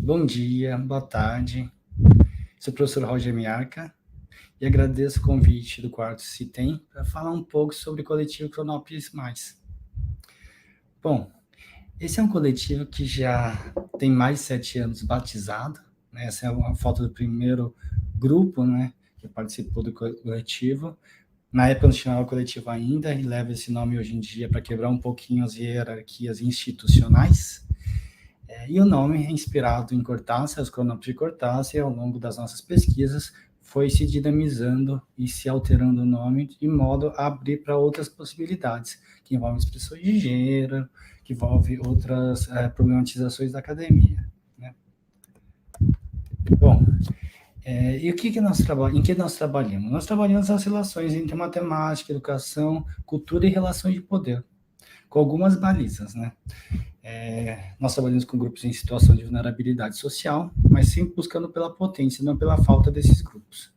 Bom dia, boa tarde. Sou o professor Roger Miarca e agradeço o convite do Quarto Citem para falar um pouco sobre o coletivo Cronópolis Mais. Bom, esse é um coletivo que já tem mais de 7 anos batizado, né? Essa é uma foto do primeiro grupo, né, que participou do coletivo. Na época não se chamava coletivo ainda e leva esse nome hoje em dia para quebrar um pouquinho as hierarquias institucionais. E o nome é inspirado em Cortázar, os cronómetros de Cortázar, e ao longo das nossas pesquisas foi se dinamizando e se alterando o nome de modo a abrir para outras possibilidades, que envolvem expressões de gênero, que envolvem outras problematizações da academia. Né? Bom, e o que nós trabalhamos? Em que nós trabalhamos? Nós trabalhamos as relações entre matemática, educação, cultura e relações de poder, com algumas balizas, né? Nós trabalhamos com grupos em situação de vulnerabilidade social, mas sempre buscando pela potência, não pela falta desses grupos.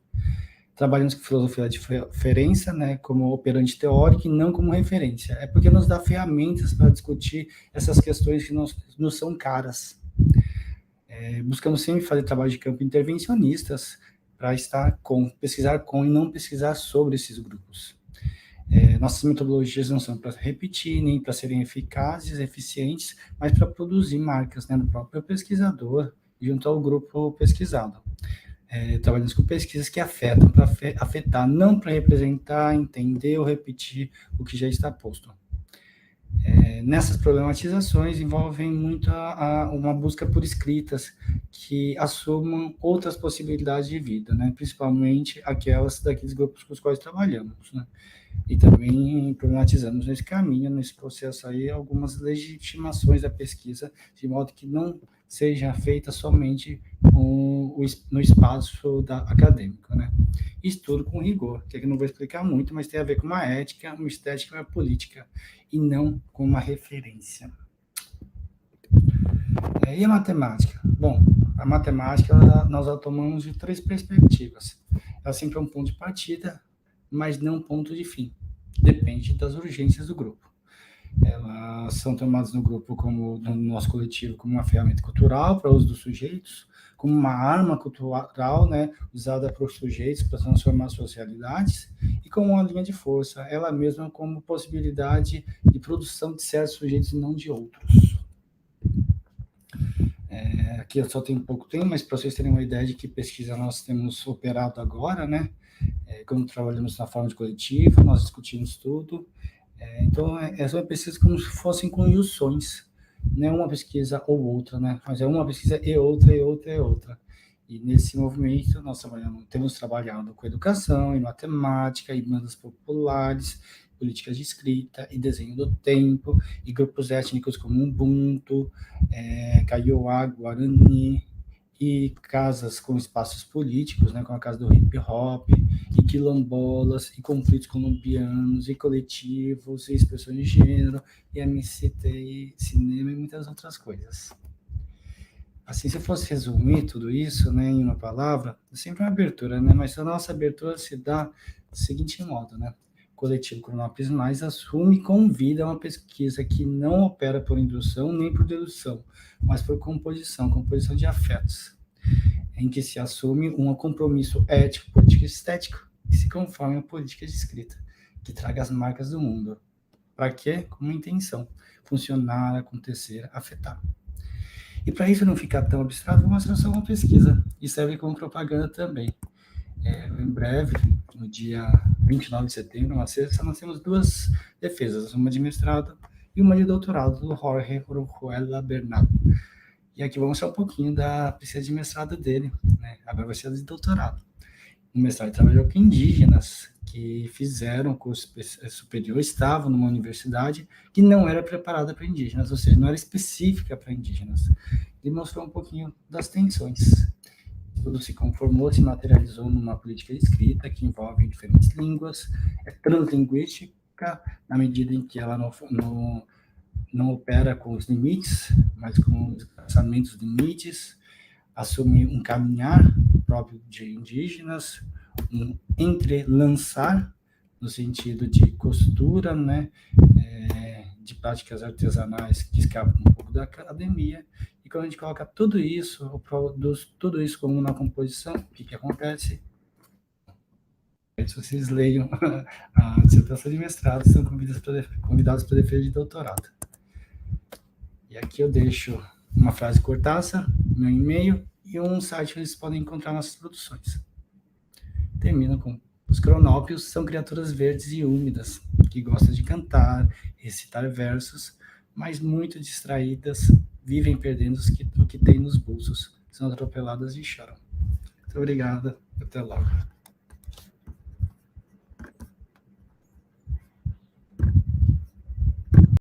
Trabalhamos com filosofia da diferença, né, como operante teórico e não como referência. É porque nos dá ferramentas para discutir essas questões que nos são caras. Buscamos sempre fazer trabalho de campo intervencionistas para pesquisar com e não pesquisar sobre esses grupos. Nossas metodologias não são para repetir, nem para serem eficazes, eficientes, mas para produzir marcas, né, do próprio pesquisador junto ao grupo pesquisado. Trabalhamos com pesquisas que afetam, para afetar, não para representar, entender ou repetir o que já está posto. Nessas problematizações envolvem muito uma busca por escritas que assumam outras possibilidades de vida, né, principalmente aquelas daqueles grupos com os quais trabalhamos, né. E também problematizamos nesse caminho, nesse processo aí, algumas legitimações da pesquisa, de modo que não seja feita somente no espaço acadêmico, né? Estudo com rigor, que aqui não vou explicar muito, mas tem a ver com uma ética, uma estética e uma política, e não com uma referência. E a matemática? Bom, a matemática nós a tomamos de 3 perspectivas. Ela sempre é um ponto de partida, mas não um ponto de fim. Depende das urgências do grupo. Elas são tomadas no grupo, no nosso coletivo, como uma ferramenta cultural para uso dos sujeitos, como uma arma cultural, né, usada por sujeitos para transformar suas realidades, e como uma linha de força, ela mesma como possibilidade de produção de certos sujeitos e não de outros. Aqui eu só tenho pouco tempo, mas para vocês terem uma ideia de que pesquisa nós temos operado agora, né? Como trabalhamos na forma de coletivo, nós discutimos tudo. Então, essa é uma pesquisa como se fossem conjunções, não é uma pesquisa ou outra, né? Mas é uma pesquisa e outra, e outra, e outra. E nesse movimento, nós temos trabalhado com educação, e matemática, e bandas populares, políticas de escrita, e desenho do tempo, e grupos étnicos como Ubuntu, Kaiowá, Guarani, e casas com espaços políticos, né, como a casa do hip hop, e quilombolas, e conflitos colombianos, e coletivos, e expressões de gênero, e MCT, e cinema, e muitas outras coisas. Assim, se eu fosse resumir tudo isso, né, em uma palavra, é sempre uma abertura, né, mas a nossa abertura se dá do seguinte modo, né, o coletivo Cronópolis Mais assume e convida uma pesquisa que não opera por indução nem por dedução, mas por composição de afetos, em que se assume um compromisso ético, político e estético que se conforme a política de escrita, que traga as marcas do mundo. Para quê? Com uma intenção, funcionar, acontecer, afetar. E para isso não ficar tão abstrato, vou mostrar só uma pesquisa, e serve como propaganda também. Em breve, no dia 29 de setembro, uma sexta, nós temos 2 defesas, uma de mestrado e uma de doutorado, do Jorge Orejuela Bernal. E aqui vou mostrar um pouquinho da pesquisa de mestrado dele, né? Agora vai ser a de doutorado. O mestrado trabalhou com indígenas que fizeram curso superior, estavam numa universidade que não era preparada para indígenas, ou seja, não era específica para indígenas. Ele mostrou um pouquinho das tensões. Tudo se conformou, se materializou numa política de escrita que envolve diferentes línguas, é translinguística, na medida em que ela não opera com os limites, mas com os traçamentos limites, assume um caminhar próprio de indígenas, um entrelançar, no sentido de costura, né, de práticas artesanais que escapam um pouco da academia, E quando a gente coloca tudo isso, ou produz tudo isso como na composição, o que acontece? Se vocês leiam a dissertação de mestrado, são convidados para defesa de doutorado. E aqui eu deixo uma frase cortaça, meu e-mail e um site onde eles podem encontrar nossas produções. Termino com: os cronópios são criaturas verdes e úmidas, que gostam de cantar, recitar versos, mas muito distraídas, vivem perdendo o que têm nos bolsos, são atropeladas e choram. Muito obrigado, até logo.